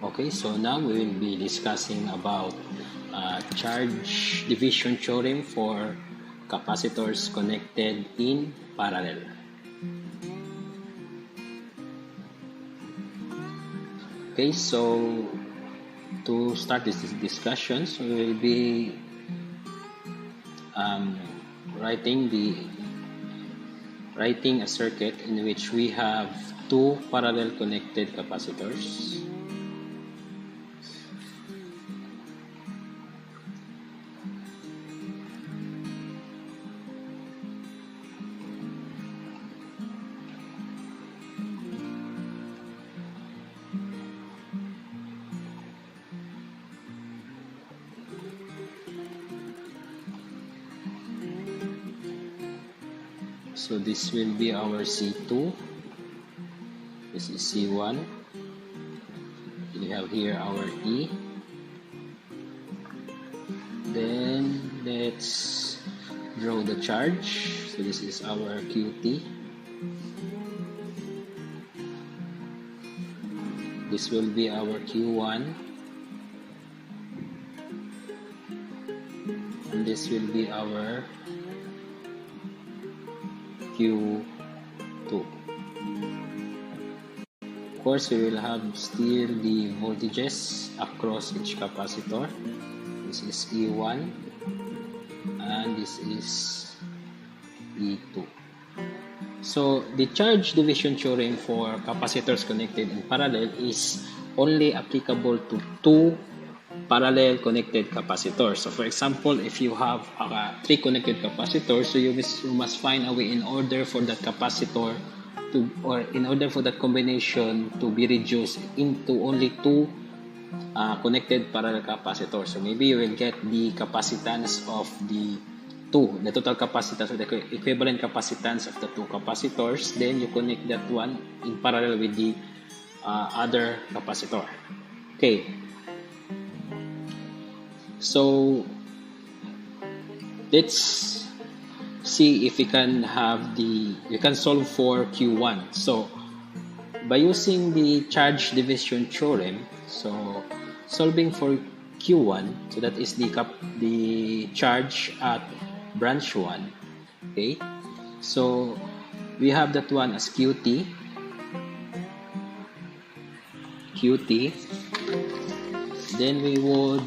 Okay, so now we will be discussing about charge division theorem for capacitors connected in parallel. Okay, so to start this discussion, so we will be writing a circuit in which we have two parallel connected capacitors. So this will be our C2, this is C1, we have here our E. Then let's draw the charge. So this is our QT. This will be our Q1. And this will be our Q2. Of course, we will have still the voltages across each capacitor. This is E1 and this is E2. So the charge division theorem for capacitors connected in parallel is only applicable to two parallel connected capacitors. So for example, if you have three connected capacitors, so you must find a way in order for that capacitor to, or in order for that combination to be reduced into only two connected parallel capacitors. So maybe you will get the capacitance of the total capacitance or the equivalent capacitance of the two capacitors. Then you connect that one in parallel with the other capacitor. Okay. So let's see if we can solve for Q1. So by using the charge division theorem, so solving for Q1, so that is the charge at branch 1. Okay, so we have that one as QT. Then we would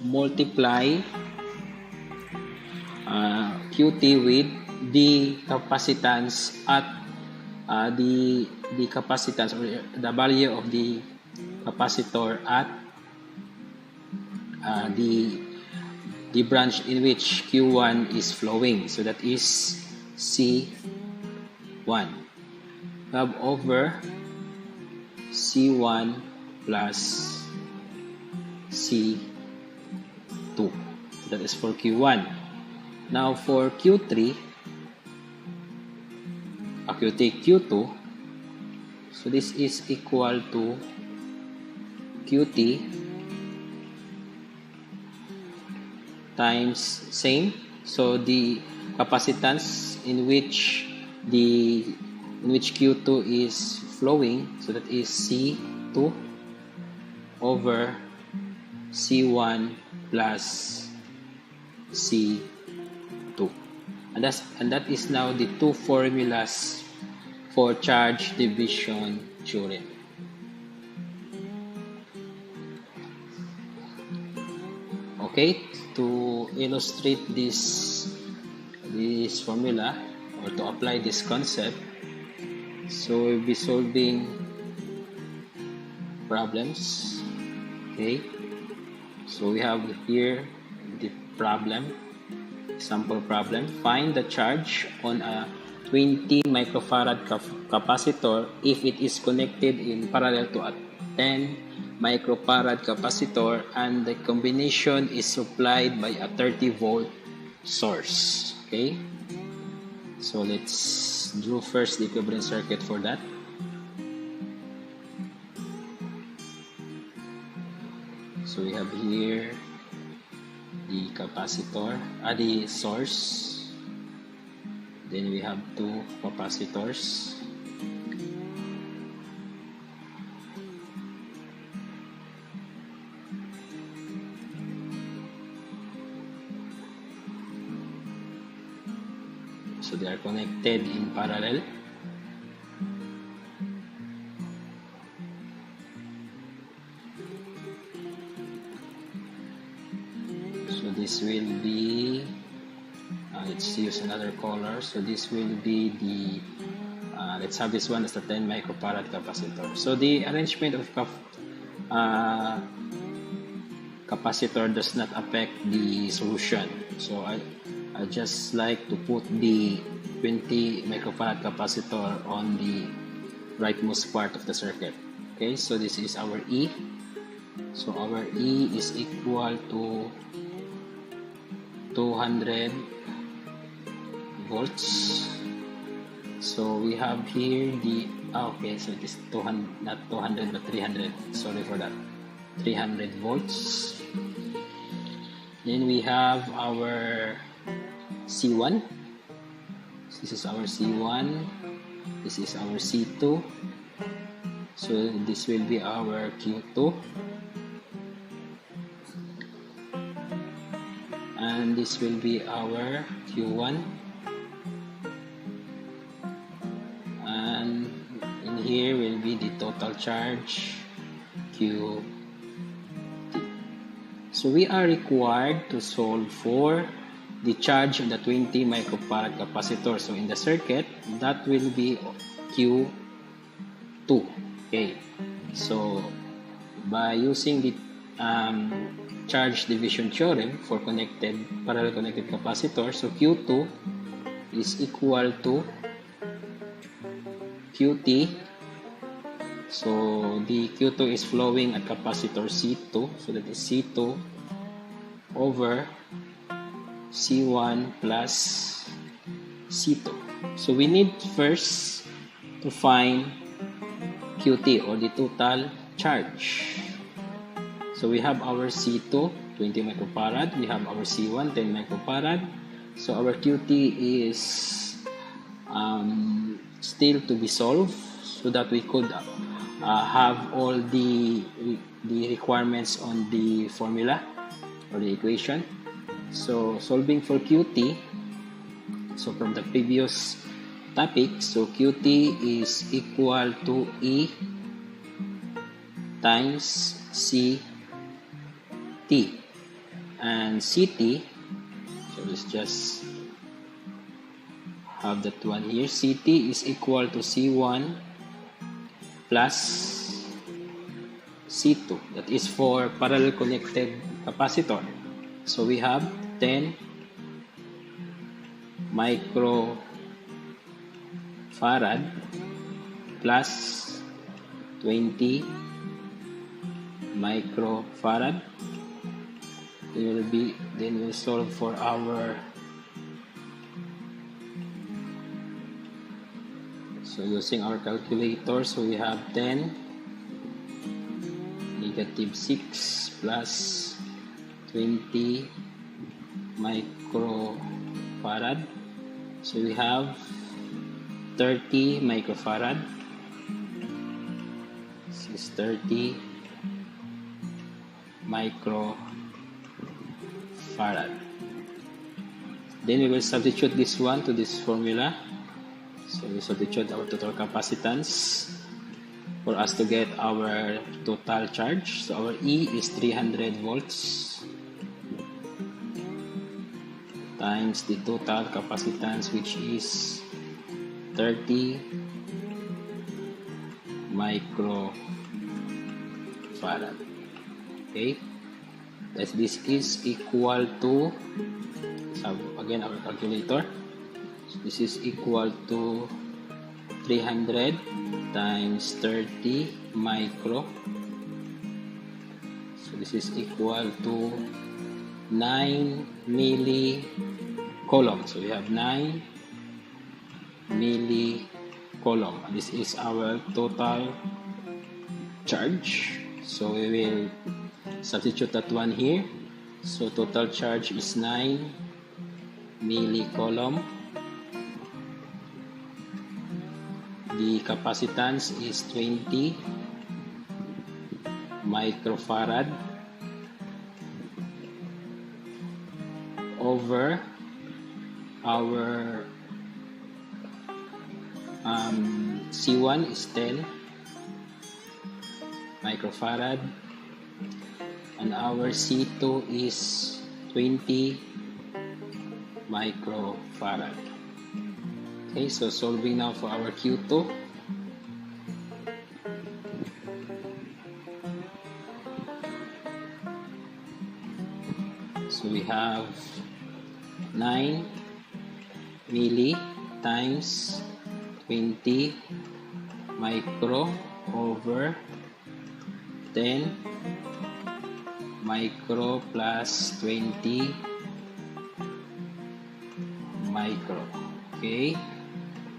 multiply QT with the capacitance at the capacitance or the value of the capacitor at the branch in which Q1 is flowing. So that is C1. We have over C1 plus C2. That is for Q1. Now for Q3, Q2, so this is equal to QT times same. So the capacitance in which Q2 is flowing, so that is C2 over C1 plus C2. And that is now the two formulas for charge division theorem. Okay, to illustrate this formula or to apply this concept, so we'll be solving problems. Okay, so we have here the problem, example problem. Find the charge on a 20 microfarad capacitor if it is connected in parallel to a 10 microfarad capacitor and the combination is supplied by a 30 volt source. Okay, so let's draw first the equivalent circuit for that. So we have here the capacitor, the source. Then we have two capacitors. So they are connected in parallel. So this will be, let's use another color. So this will be the, let's have this one as the 10 microfarad capacitor. So the arrangement of capacitor does not affect the solution. So I just like to put the 20 microfarad capacitor on the rightmost part of the circuit. Okay, so this is our E. So our E is equal to 200 volts. So we have here the, okay, so it is 200, not 200 but 300, sorry for that, 300 volts. Then we have our C1. This is our C1, this is our C2, so this will be our Q2, and this will be our Q1, and in here will be the total charge Q. So we are required to solve for the charge of the 20 microfarad capacitor. So in the circuit, that will be Q2. Okay, so by using the charge division theorem for parallel connected capacitor, so Q2 is equal to QT. So the Q2 is flowing at capacitor C2, so that is C2 over C1 plus C2. So we need first to find QT, or the total charge. So we have our C2 20 microfarad, we have our C1 10 microfarad. So our QT is still to be solved, so that we could have all the requirements on the formula or the equation. So solving for QT, so from the previous topic, so QT is equal to E times CT, and CT, so let's just have that one here. CT is equal to C1 plus C2, that is for parallel connected capacitor. So we have 10 microfarad plus 20 microfarad. Then we'll solve for our, so using our calculator, so we have 10 negative 6 plus 20 microfarad. So we have 30 microfarad. This is 30 microfarad. Then we will substitute this one to this formula. So we substitute our total capacitance for us to get our total charge. So our E is 300 volts times the total capacitance, which is 30 microfarad. Okay, that this is equal to, so again our calculator, so this is equal to 300 times 30 micro, so this is equal to 9 millicoulomb. So we have 9 millicoulomb. This is our total charge. So we will substitute that one here. So total charge is 9 millicoulomb. The capacitance is 20 microfarad over our C1 is 10 microfarad, and our C2 is 20 microfarad. Okay, so solving now for our Q2. So we have 9 milli times 20 micro over 10 micro plus 20 micro. Okay,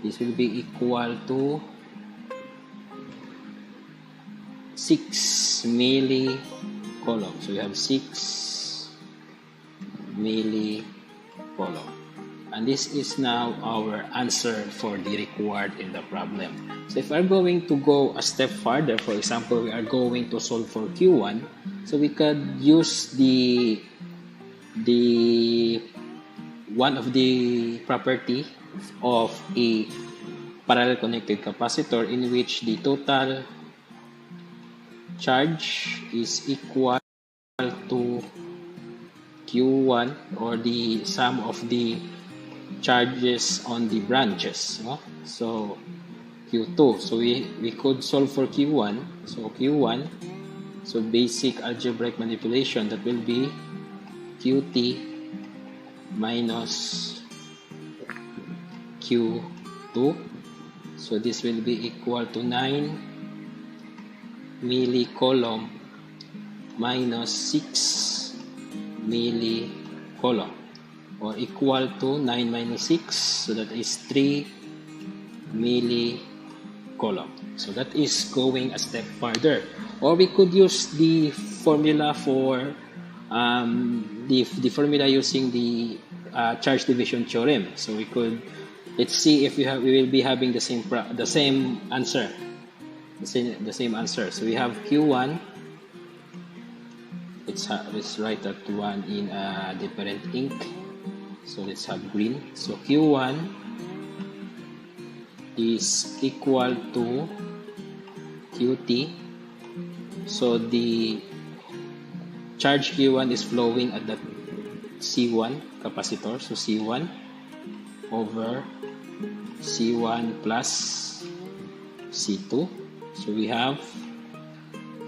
this will be equal to 6 milli coulomb. So we have 6 milli coulomb. And this is now our answer for the required in the problem. So if we're going to go a step further, for example, we are going to solve for Q1, so we could use the one of the property of a parallel connected capacitor, in which the total charge is equal to Q1, or the sum of the charges on the branches, no? So Q2, so we could solve for Q1. So Q1, so basic algebraic manipulation, that will be QT minus Q2. So this will be equal to 9 milli coulomb minus 6 milli coulomb, or equal to 9 minus 6, so that is 3 milli coulomb. So that is going a step further. Or we could use the formula for the formula using the charge division theorem. So we could, let's see if we will be having the same answer. The same answer. So we have Q1. Let's write that one in a different ink. So let's have green. So Q1 is equal to QT. So the charge Q1 is flowing at the C1 capacitor. So C1 over C1 plus C2. So we have,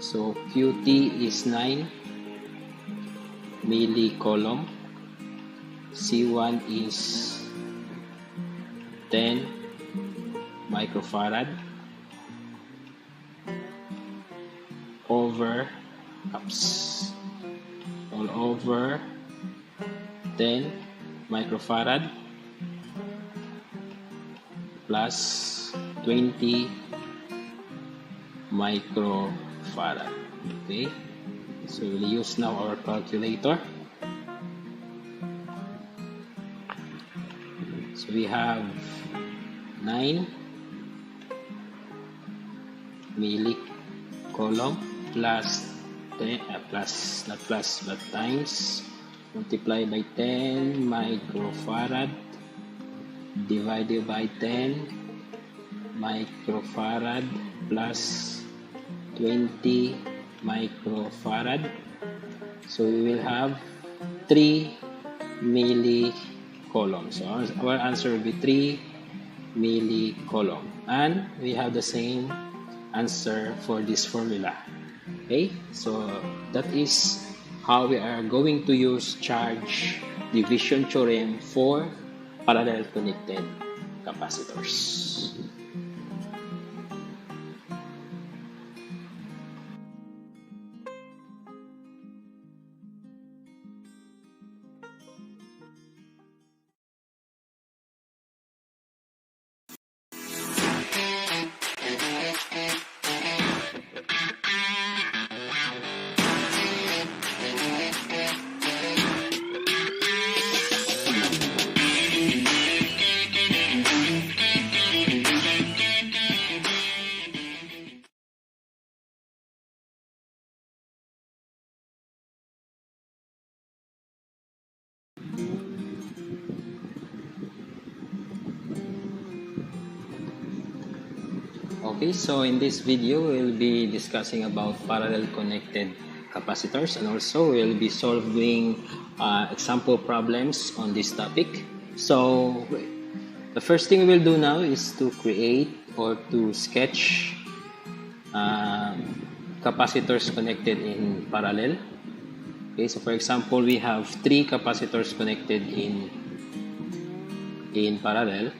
so QT is 9 milli coulomb. C1 is 10 microfarad over all over 10 microfarad plus 20 microfarad. Okay, so we'll use now our calculator. So we have 9 milli coulomb plus 10 not plus but times, multiply by 10 microfarad divided by 10 microfarad plus 20 microfarad. So we will have 3 milli coulomb. So our answer will be 3 milli coulomb, and we have the same answer for this formula. Okay, so that is how we are going to use charge division theorem for parallel connected capacitors. Okay, so in this video, we'll be discussing about parallel connected capacitors, and also we'll be solving example problems on this topic. So the first thing we will do now is to create or to sketch capacitors connected in parallel. Okay, so for example, we have 3 capacitors connected in parallel.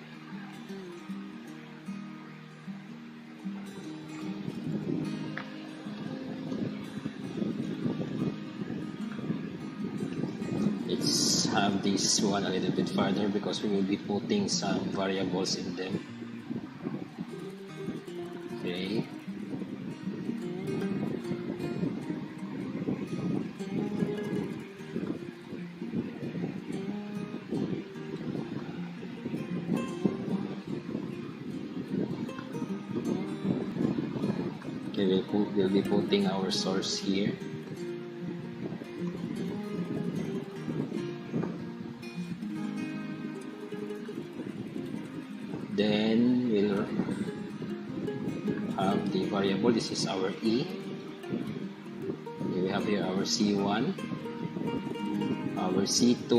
Let's have this one a little bit further because we will be putting some variables in them. Okay. Okay, we'll be putting our source here. Then we'll have the variable. This is our E. Okay, we have here our C1, our C2,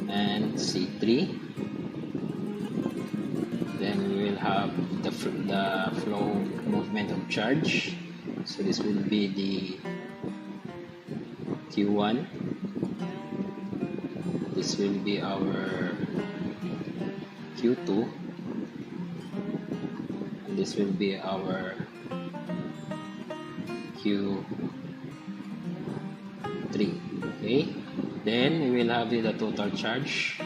and C3. Then we will have the flow movement of charge. So this will be the Q1. This will be our Q2, and this will be our Q3. Okay, then we will have the total charge,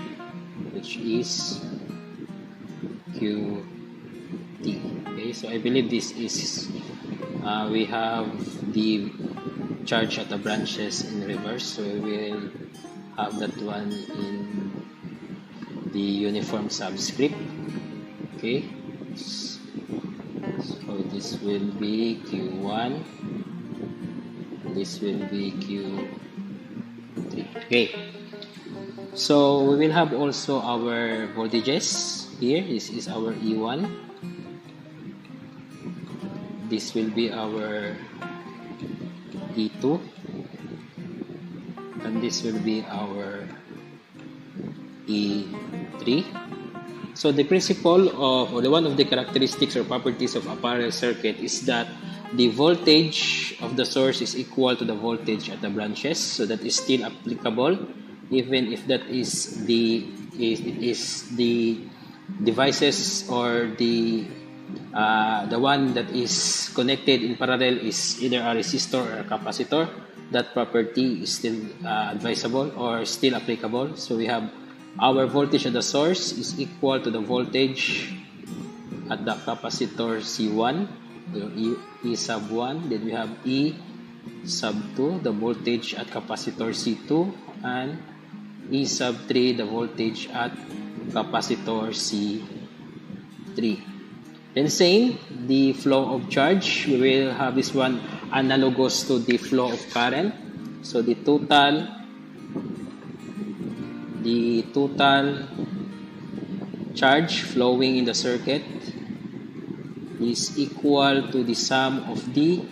which is QT. Okay, so I believe this is we have the charge at the branches in reverse, so we will have that one in the uniform subscript. Okay, so this will be Q1, this will be Q3. Okay, so we will have also our voltages here. This is our E1, this will be our E2, and this will be our E3. So the principle of, or one of the characteristics or properties of a parallel circuit is that the voltage of the source is equal to the voltage at the branches. So that is still applicable even if that is the devices or the one that is connected in parallel is either a resistor or a capacitor. That property is still advisable or still applicable. So we have our voltage at the source is equal to the voltage at the capacitor C1, E sub 1. Then we have E sub 2, the voltage at capacitor C2, and E sub 3, the voltage at capacitor C3. Then same, the flow of charge, we will have this one analogous to the flow of current. So the total charge flowing in the circuit is equal to the sum of the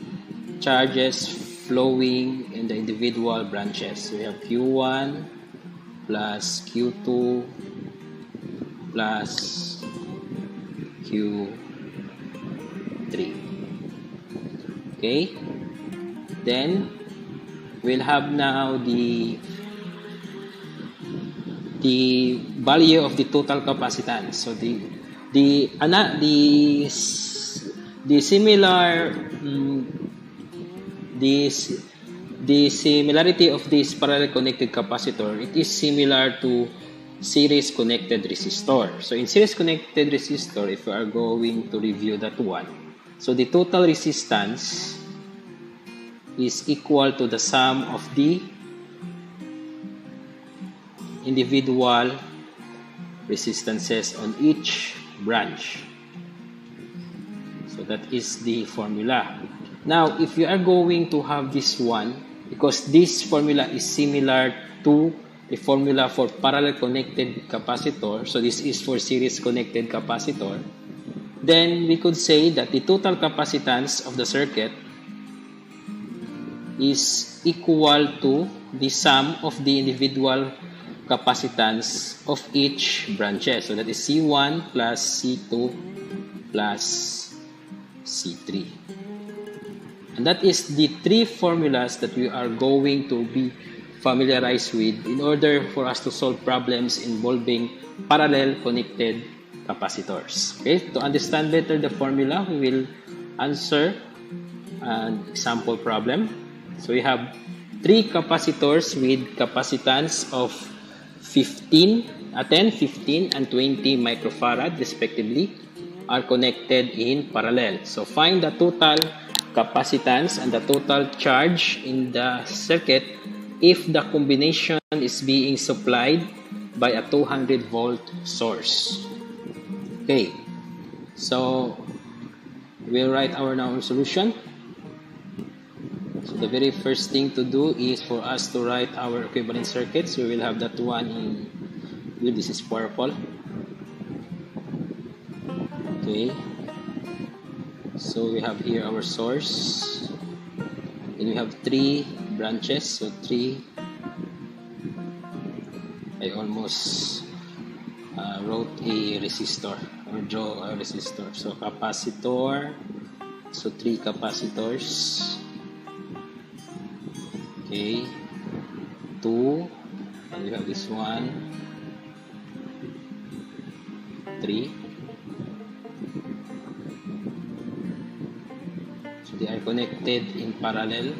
charges flowing in the individual branches. So we have Q1 plus Q2 plus Q3. Okay, then we'll have now the value of the total capacitance. So the similarity of this parallel connected capacitor, it is similar to series connected resistor. So in series connected resistor, if we are going to review that one, so the total resistance is equal to the sum of the individual resistances on each branch. So that is the formula. Now, if you are going to have this one, because this formula is similar to the formula for parallel connected capacitor, so this is for series connected capacitor, then we could say that the total capacitance of the circuit is equal to the sum of the individual capacitance of each branches. So that is C1 plus C2 plus C3. And that is the three formulas that we are going to be familiarized with in order for us to solve problems involving parallel connected capacitors. Okay, to understand better the formula, we will answer an example problem. So we have three capacitors with capacitance of 10, 15, and 20 microfarad respectively are connected in parallel. So find the total capacitance and the total charge in the circuit if the combination is being supplied by a 200 volt source. Okay, so we'll write our now solution. So the very first thing to do is for us to write our equivalent circuits. We will have that one in blue. This is purple. Okay, so we have here our source, and we have three branches. So three, I almost wrote a resistor or draw a resistor. So capacitor, so three capacitors. Okay, two, and we have this one, three. So they are connected in parallel.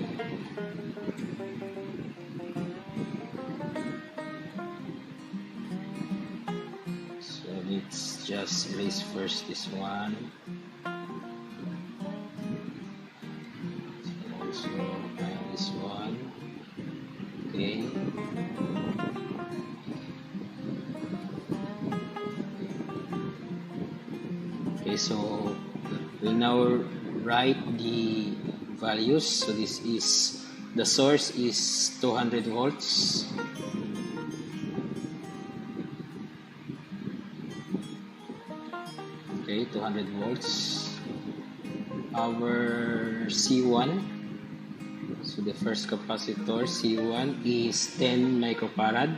So let's just erase first this one. So also this one. Okay. Okay, so we'll now write the values. So this is, the source is 200 volts. Okay, 200 volts. Our C1, so the first capacitor C1 is 10 microfarad.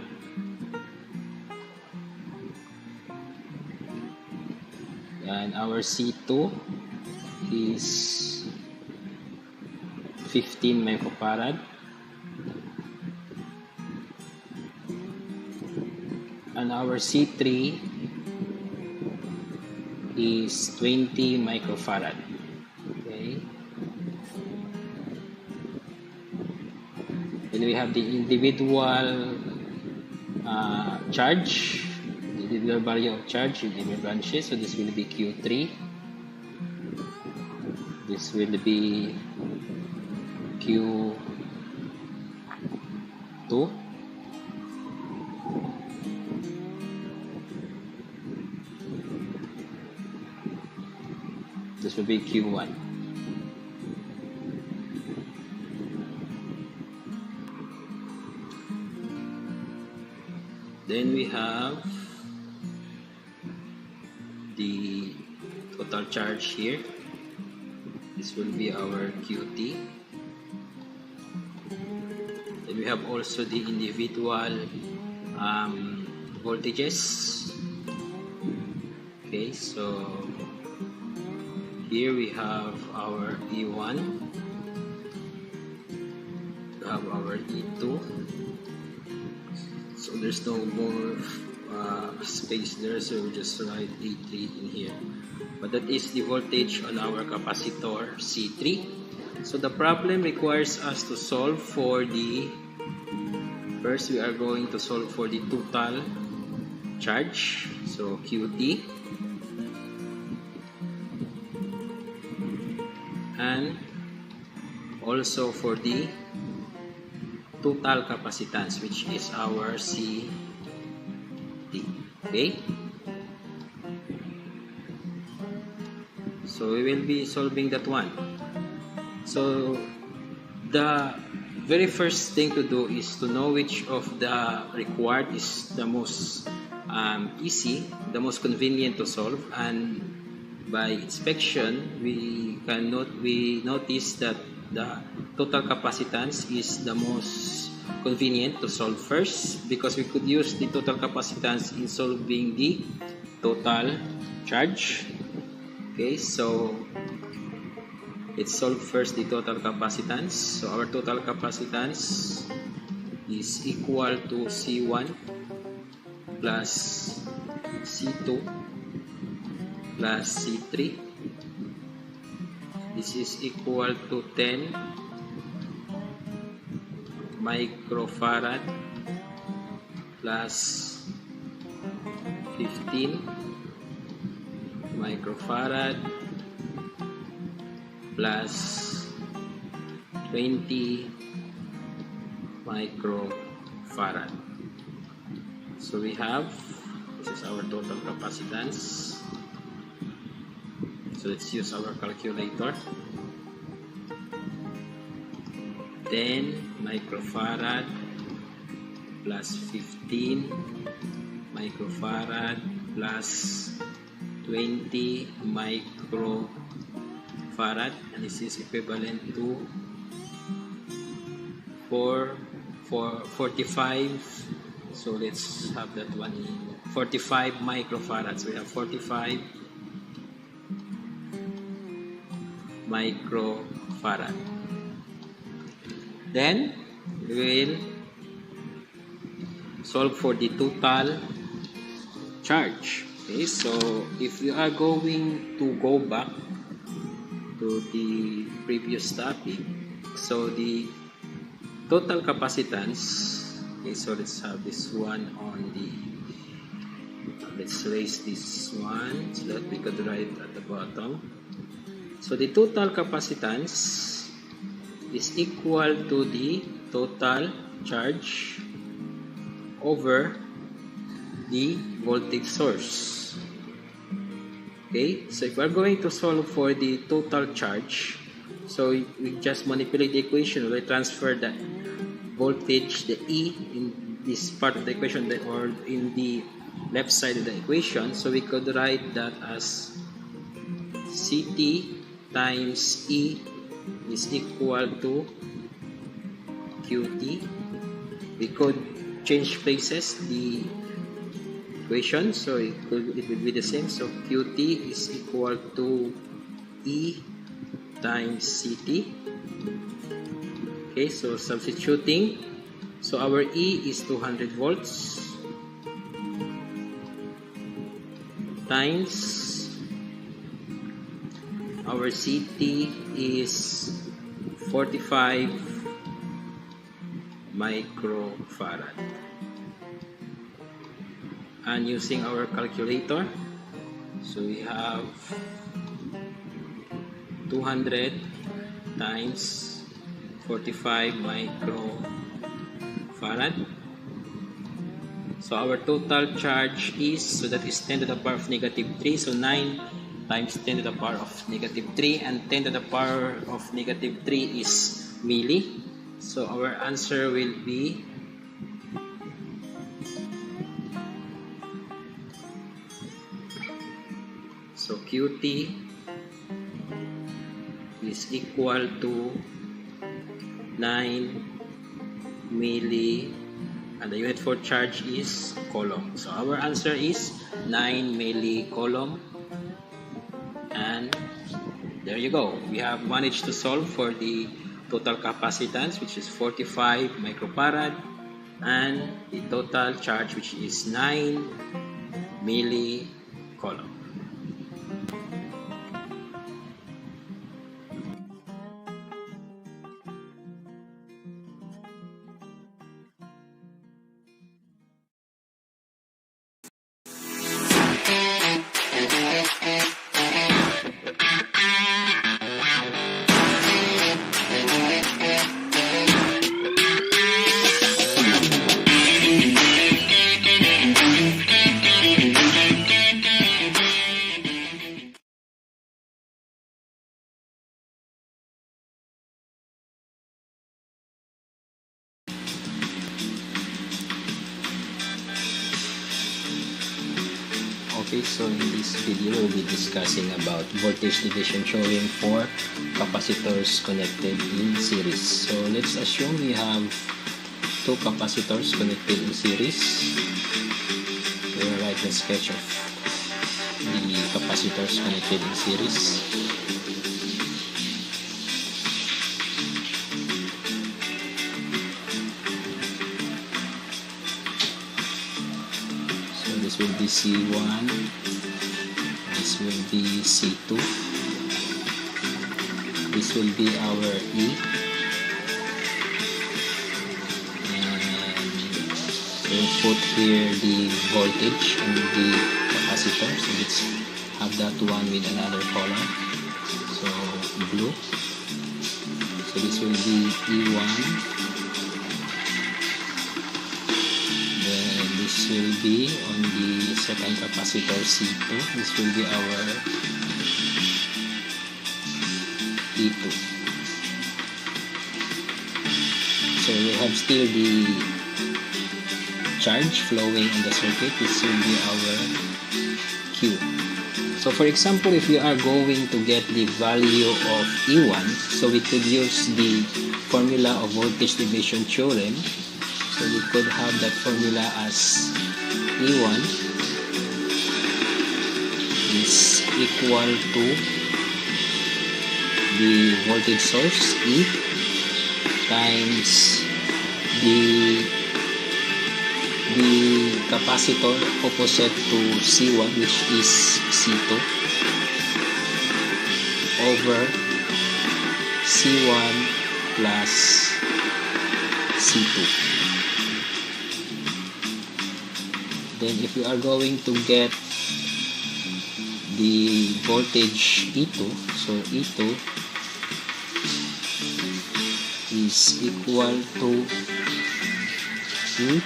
And our C2 is 15 microfarad. And our C3 is 20 microfarad. Okay. Then we have the individual charge, the individual value of charge in every branches. So this will be Q3. This will be Q2. This will be Q1. Then we have the total charge here. This will be our QT. Then we have also the individual voltages. Okay, so here we have our E1, we have our E2. So there's no more space there, so we just write E3 in here. But that is the voltage on our capacitor C3. So the problem requires us to solve for the, first we are going to solve for the total charge, so QT, and also for the total capacitance, which is our CT. Okay, so we will be solving that one. So the very first thing to do is to know which of the required is the most easy, the most convenient to solve, and by inspection, we notice that the total capacitance is the most convenient to solve first, because we could use the total capacitance in solving the total charge. Okay, so let's solve first the total capacitance. So our total capacitance is equal to C1 plus C2 plus C3. This is equal to 10 microfarad plus 15 microfarad plus 20 microfarad. So we have, this is our total capacitance. So let's use our calculator. 10 microfarad plus 15 microfarad plus 20 microfarad, and this is equivalent to 45. So let's have that one in 45 microfarads. So we have 45 microfarad. Then we will solve for the total charge. Okay, so if you are going to go back to the previous topic, so the total capacitance, okay, so let's have this one on the, let's erase this one so that we could write at the bottom. So the total capacitance is equal to the total charge over the voltage source. Okay, so if we're going to solve for the total charge, so we just manipulate the equation. We transfer the voltage, the E, in this part of the equation, or in the left side of the equation. So we could write that as CT times E is equal to QT. We could change places the equation, so it will be the same. So QT is equal to E times CT. Okay, so substituting, so our E is 200 volts times our CT is 45 microfarad. And using our calculator, so we have 200 times 45 microfarad. So our total charge is, so that is 10 to the power of negative 3. So 9 times 10 to the power of negative 3, and 10 to the power of negative 3 is milli. So our answer will be so QT is equal to 9 milli, and the unit for charge is coulomb. So our answer is 9 milli coulomb. And there you go. We have managed to solve for the total capacitance, which is 45 microfarad, and the total charge, which is 9 milli coulomb. So in this video, we'll be discussing about voltage division showing for capacitors connected in series. So let's assume we have two capacitors connected in series. We'll write the sketch of the capacitors connected in series. This will be C1, this will be C2, this will be our E, and we'll put here the voltage and the capacitor. So let's have that one with another color, so blue. So this will be E1. This will be on the second capacitor C2. This will be our E2. So we have still the charge flowing in the circuit. This will be our Q. So for example, if we are going to get the value of E1, so we could use the formula of voltage division theorem. So we could have that formula as E1 is equal to the voltage source E times the capacitor opposite to C1, which is C2, over C1 plus C2. Then if we are going to get the voltage E2, so E2 is equal to E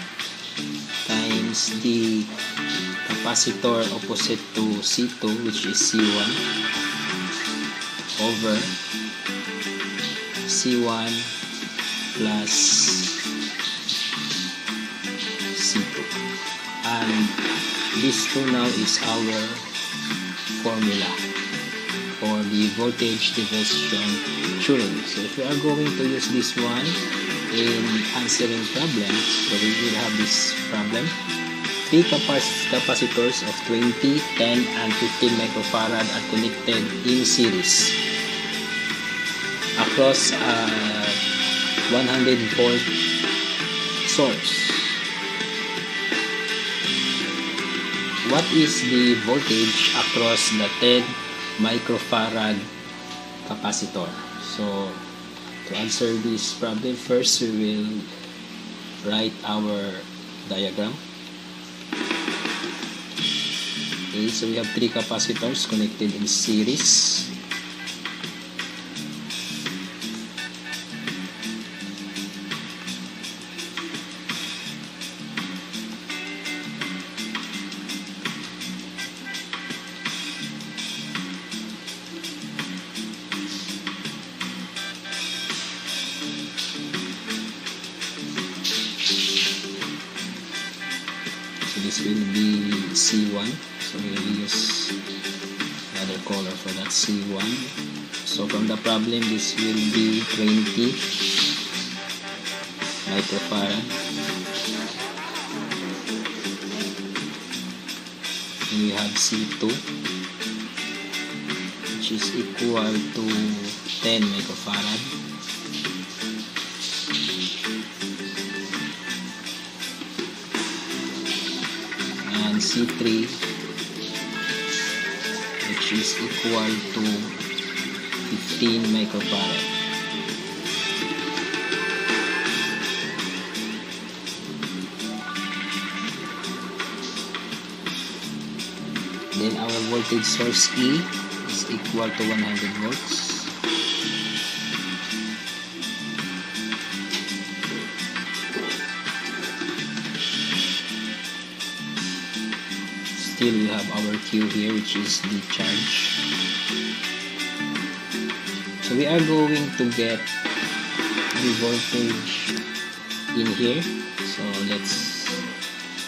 times the capacitor opposite to C2, which is C1, over C1 plus C2. And this two now is our formula for the voltage division theorem. So if we are going to use this one in answering problems, so we will have this problem. Three capacitors of 20, 10, and 15 microfarad are connected in series across a 100 volt source. What is the voltage across the 10 microfarad capacitor? So to answer this problem, first we will write our diagram. Okay, so we have three capacitors connected in series. This will be C1, so we will use another color for that C1. So from the problem, this will be 20 microfarad. And we have C2, which is equal to 10 microfarad. C3, which is equal to 15 microfarad. Then our voltage source E is equal to 100 volts. Still we have our Q here, which is the charge. So we are going to get the voltage in here. So let's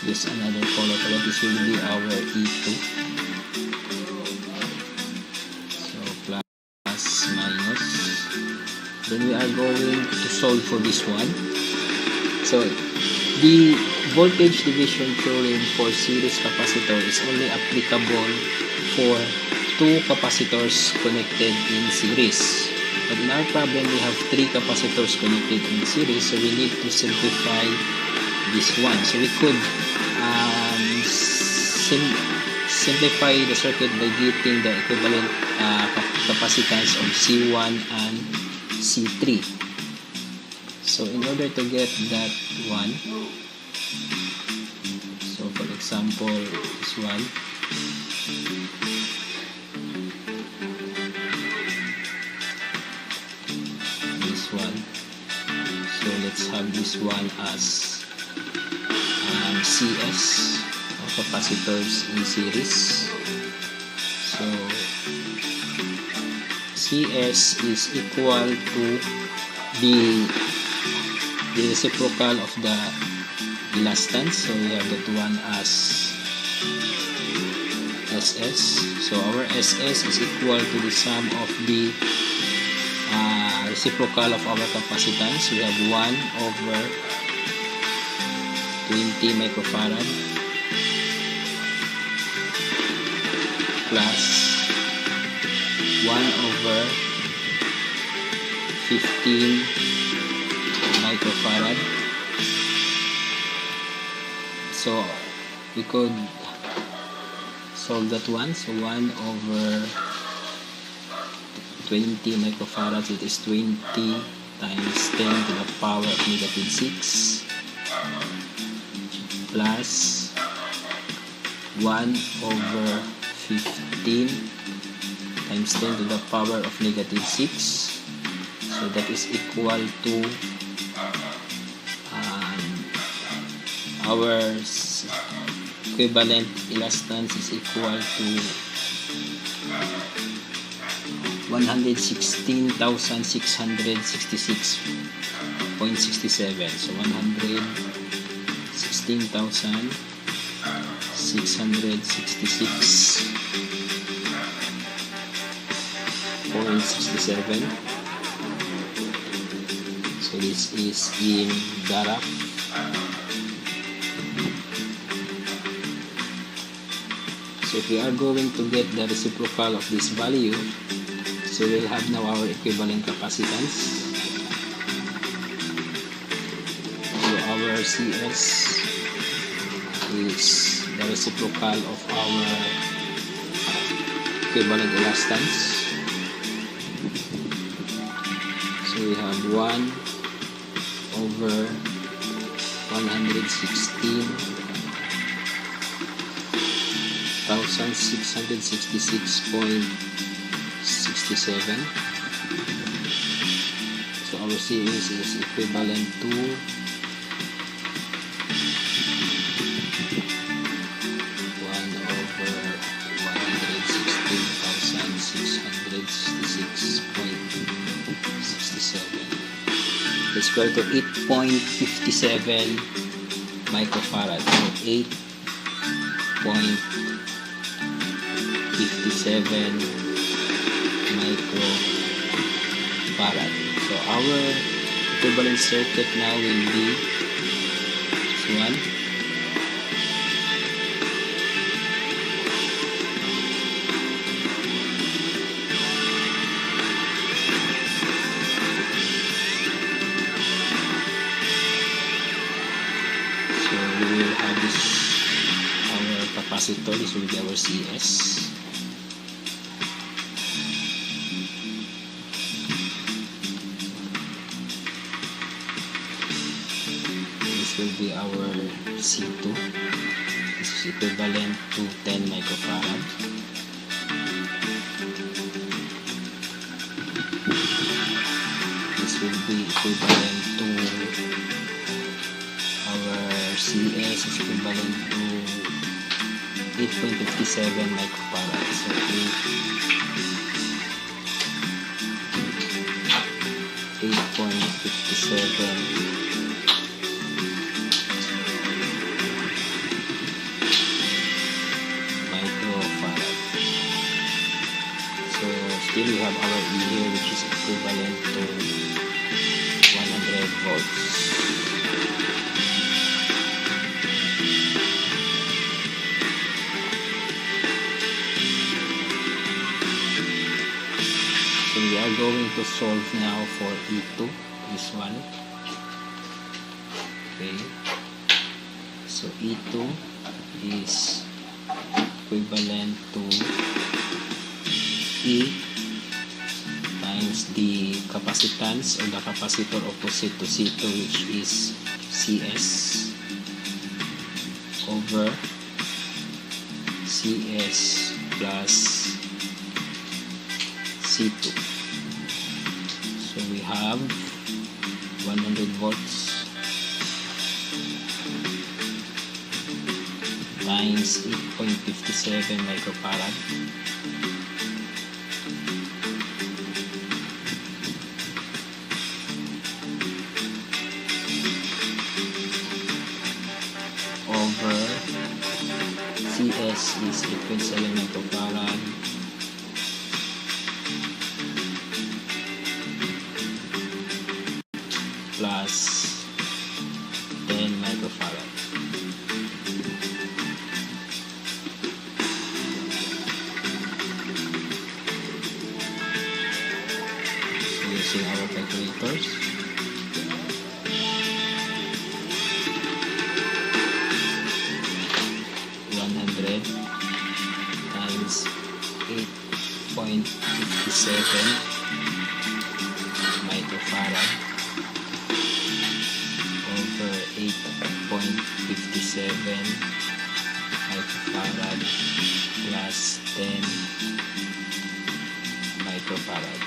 use another color for that. This will be our E2. Then we are going to solve for this one. So the voltage division theorem for series capacitor is only applicable for two capacitors connected in series. But in our problem, we have three capacitors connected in series, so we need to simplify this one. So we could simplify the circuit by getting the equivalent capacitance of C1 and C3. So in order to get that one, so for example, this one, so let's have this one as CS, capacitors in series. So CS is equal to the reciprocal of the elastance. So we have that one as SS. So our SS is equal to the sum of the reciprocal of our capacitance. We have 1 over 20 microfarad plus 1 over 15 microfarad. So we could solve that one. So 1 over 20 microfarads, it is 20 times 10 to the power of negative 6 plus 1 over 15 times 10 to the power of negative 6. So that is equal to our equivalent elastance is equal to 116,666.67. So 116,666.67. So this is in graph. So if we are going to get the reciprocal of this value, so we'll have now our equivalent capacitance. So our CS is the reciprocal of our equivalent elastance. So we have 1 over 116,666.67. So our series is equivalent to 116,666.67. It's equal to 8.57 microfarad. So 8.57 microfarad. So our equivalent circuit now will be this one. So we will have this, our capacitor, this will be our CS. This will be our C2. This is equivalent to 10 microfarad. This will be equivalent to our CS is equivalent to 8.57 microfarad. So 8.57 microfarad. So still we have our E here, which is equivalent to 100 volts. So we are going to solve now for E2, this one. Okay, so E2 is equivalent to E times the capacitance or the capacitor opposite to C2, which is CS, over CS plus C2. So we have 100 volts times 8.57 microfarad over CS is 8.7 microfarad plus 10 microfarad. Using our calculators, times 8.57 microfarad over 8.57 microfarad plus 10 microfarad.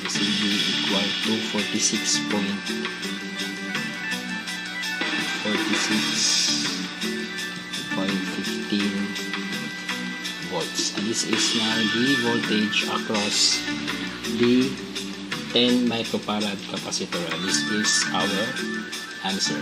This will be equal to 46.15 volts, and this is now the voltage across the 10 microfarad capacitor. This is our answer.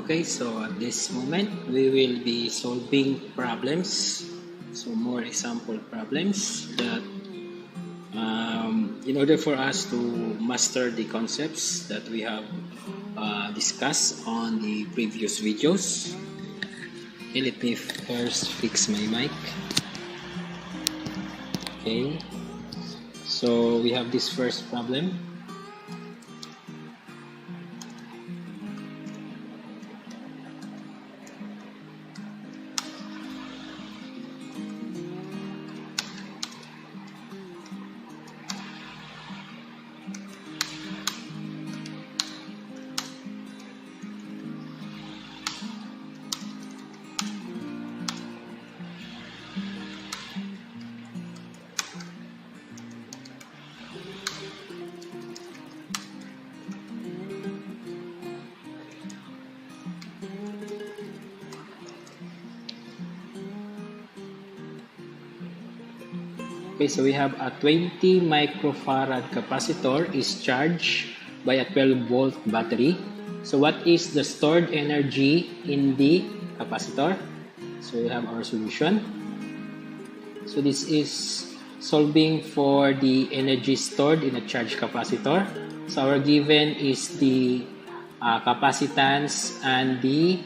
Okay, so at this moment we will be solving problems, so more example problems that in order for us to master the concepts that we have discussed on the previous videos. Okay, let me first fix my mic. Okay, so we have this first problem. Okay, so we have a 20 microfarad capacitor is charged by a 12-volt battery. So what is the stored energy in the capacitor? So we have our solution. So this is solving for the energy stored in a charged capacitor. So our given is the capacitance and the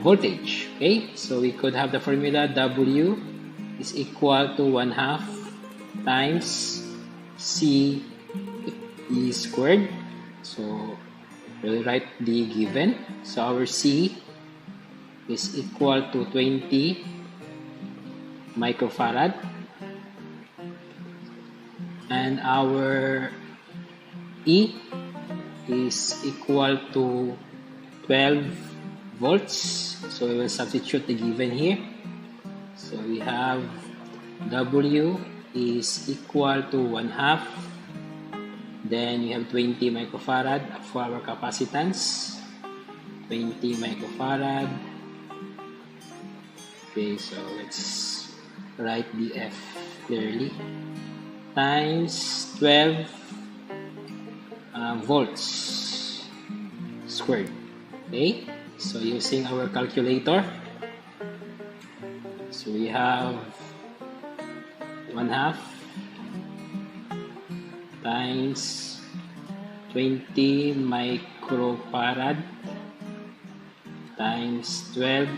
voltage. Okay, so we could have the formula W is equal to 1/2 times C E squared. So we'll write the given. So our C is equal to 20 microfarad, and our E is equal to 12 volts. So we will substitute the given here. So we have W is equal to 1/2. Then we have 20 microfarad for our capacitance. 20 microfarad. Okay, so let's write the F clearly. Times 12 volts squared. Okay, so using our calculator, so we have 1/2 times 20 microfarad times 12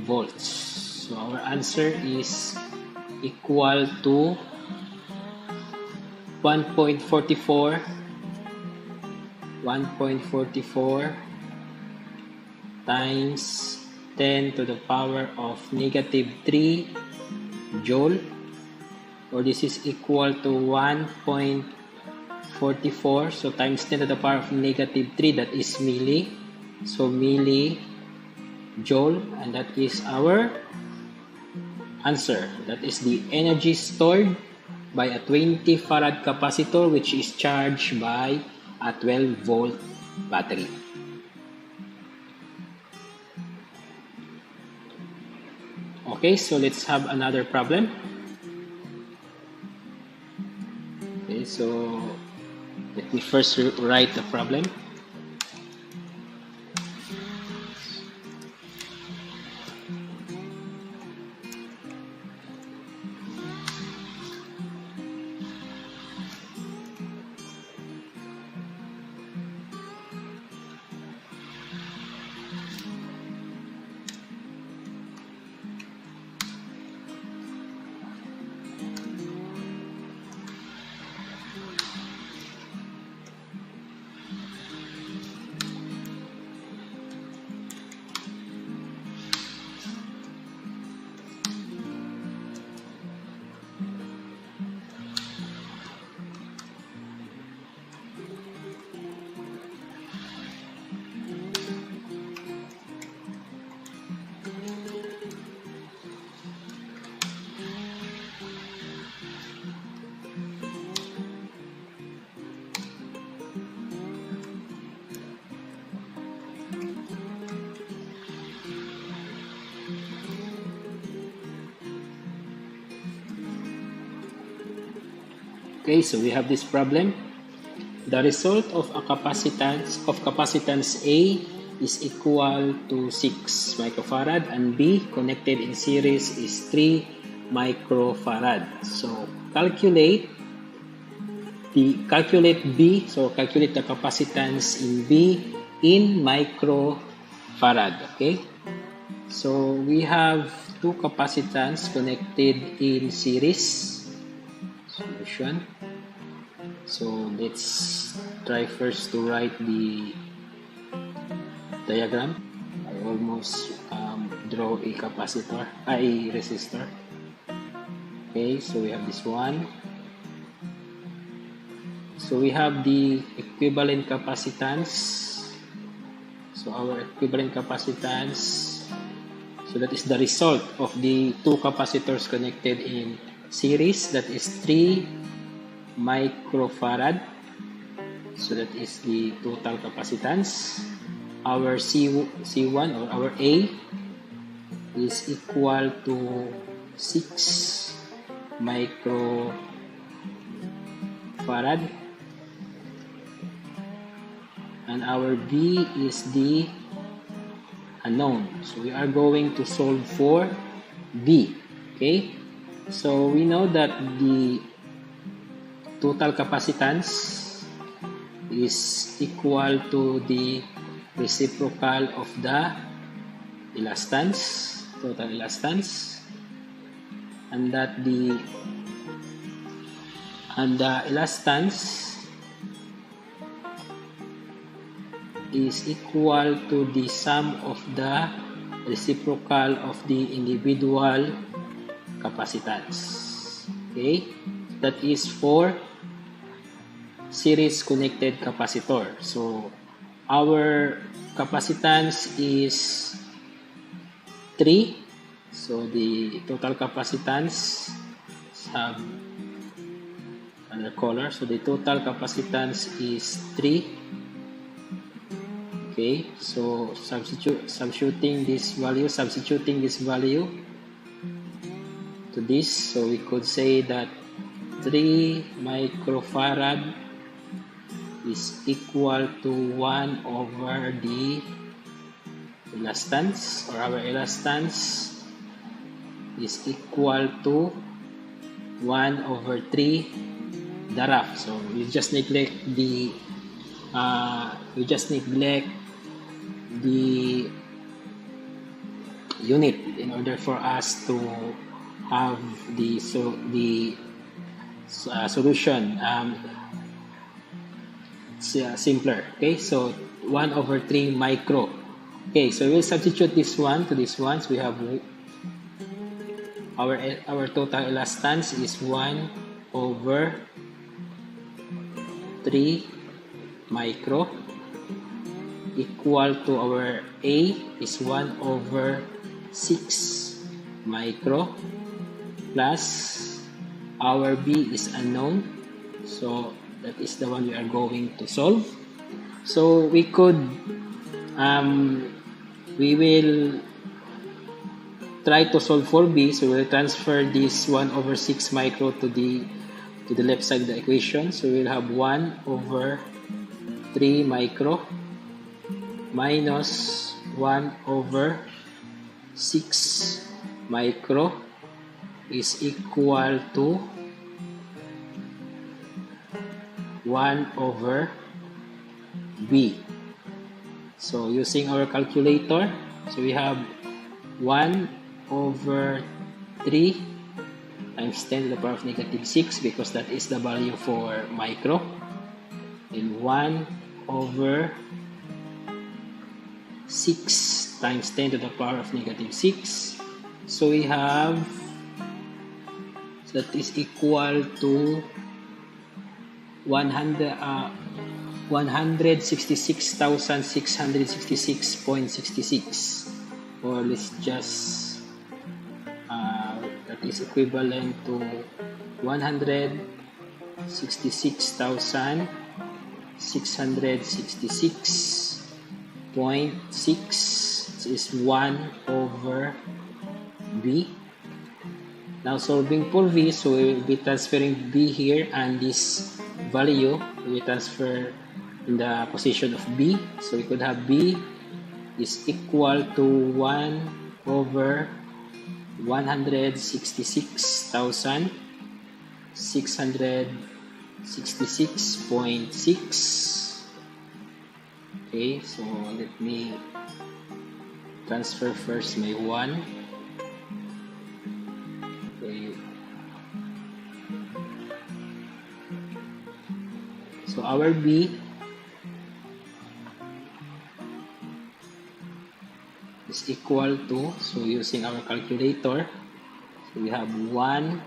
volts. So our answer is equal to 1.44 times 10 to the power of -3 joule, or this is equal to 1.44, so times 10 to the power of -3, that is milli, so millijoule, and that is our answer. That is the energy stored by a 20 farad capacitor which is charged by a 12 volt battery. Okay, so let's have another problem. Okay, so let me first write the problem. Okay, so we have this problem. The result of a capacitance A is equal to 6 microfarad and B connected in series is 3 microfarad. So calculate B, so calculate the capacitance in B in microfarad. Okay, so we have two capacitance connected in series. Solution. So let's try first to write the diagram. I almost draw a resistor. Okay, so we have this one. So we have the equivalent capacitance. So our equivalent capacitance, so that is the result of the two capacitors connected in series, that is 3 microfarad. So that is the total capacitance. Our C1 or our A is equal to 6 microfarad, and our B is the unknown. So we are going to solve for B. Okay, so we know that the total capacitance is equal to the reciprocal of the elastance, total elastance, and that the elastance is equal to the sum of the reciprocal of the individual capacitance. Okay, that is for series connected capacitor. So our capacitance is 3. So the total capacitance have another color. So the total capacitance is 3. Okay, so substituting this value to this, so we could say that 3 microfarad is equal to 1 over the elastance, or our elastance is equal to 1 over 3 daraf. So we just neglect the unit in order for us to have the solution simpler. Okay, so 1 over 3 micro. Okay, so we'll substitute this one to this one. So we have our total elastance is 1 over 3 micro equal to our A is 1 over 6 micro plus our B is unknown, so that is the one we are going to solve. So we could we will try to solve for B. So we'll transfer this 1 over 6 micro to the left side of the equation. So we'll have 1 over 3 micro minus 1 over 6 micro is equal to 1 over B. So using our calculator, so we have 1 over 3 times 10 to the power of negative 6, because that is the value for micro, and 1 over 6 times 10 to the power of negative 6. So we have, that is equal to 166,666.66, or let's just that is equivalent to 166,666.6 is 1 over B. Now solving for V, so we will be transferring B here, and this value we transfer in the position of B. So we could have B is equal to 1 over 166,666.6. Okay, so let me transfer first my 1. Okay. So our B is equal to, so using our calculator, so we have 1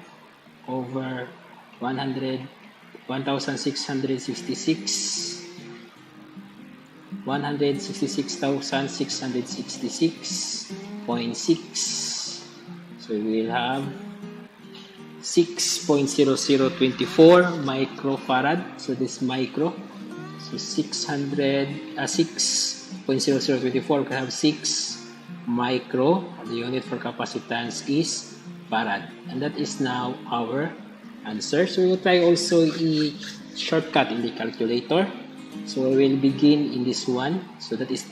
over 166,666.6. So we will have 6.0024 microfarad. So this micro, so 6.0024 we can have 6 micro. The unit for capacitance is farad, and that is now our answer. So we will try also a shortcut in the calculator. So we will begin in this one. So that is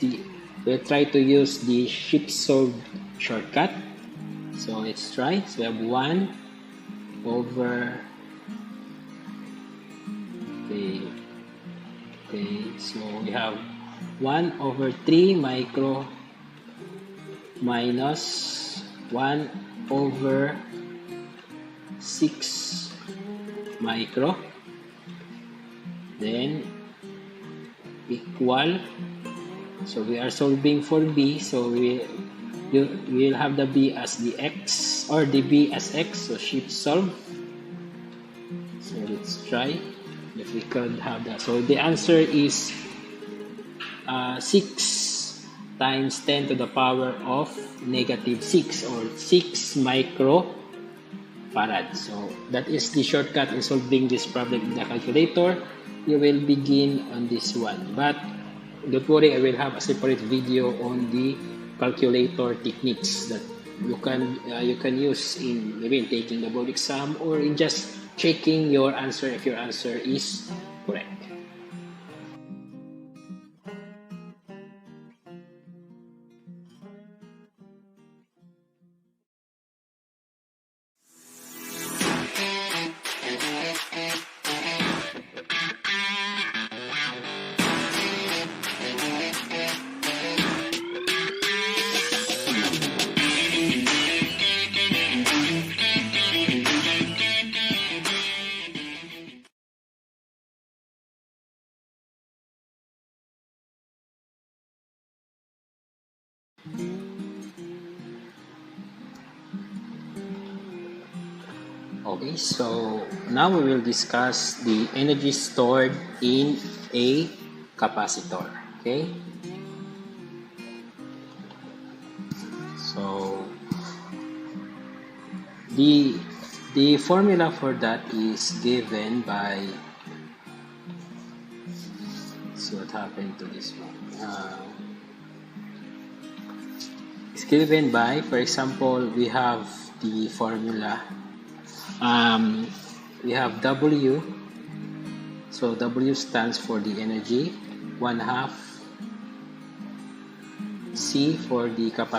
we'll try to use the shift solve shortcut. So let's try. So we have 1 over okay, so we have 1 over 3 micro minus 1 over 6 micro, then equal, so we are solving for B, so we you will have the B as the X or the B as X, so shift solve. So let's try if we could have that. So the answer is 6 times 10 to the power of -6 or 6 microfarad. So that is the shortcut in solving this problem in the calculator. You will begin on this one, but don't worry, I will have a separate video on the calculator techniques that you can use in maybe in taking the board exam or in just checking your answer if your answer is correct. Okay, so now we will discuss the energy stored in a capacitor. Okay, so the formula for that is given by, see what happened to this one. It's given by, for example, we have the formula. We have W, so W stands for the energy, 1/2 C for the capacity.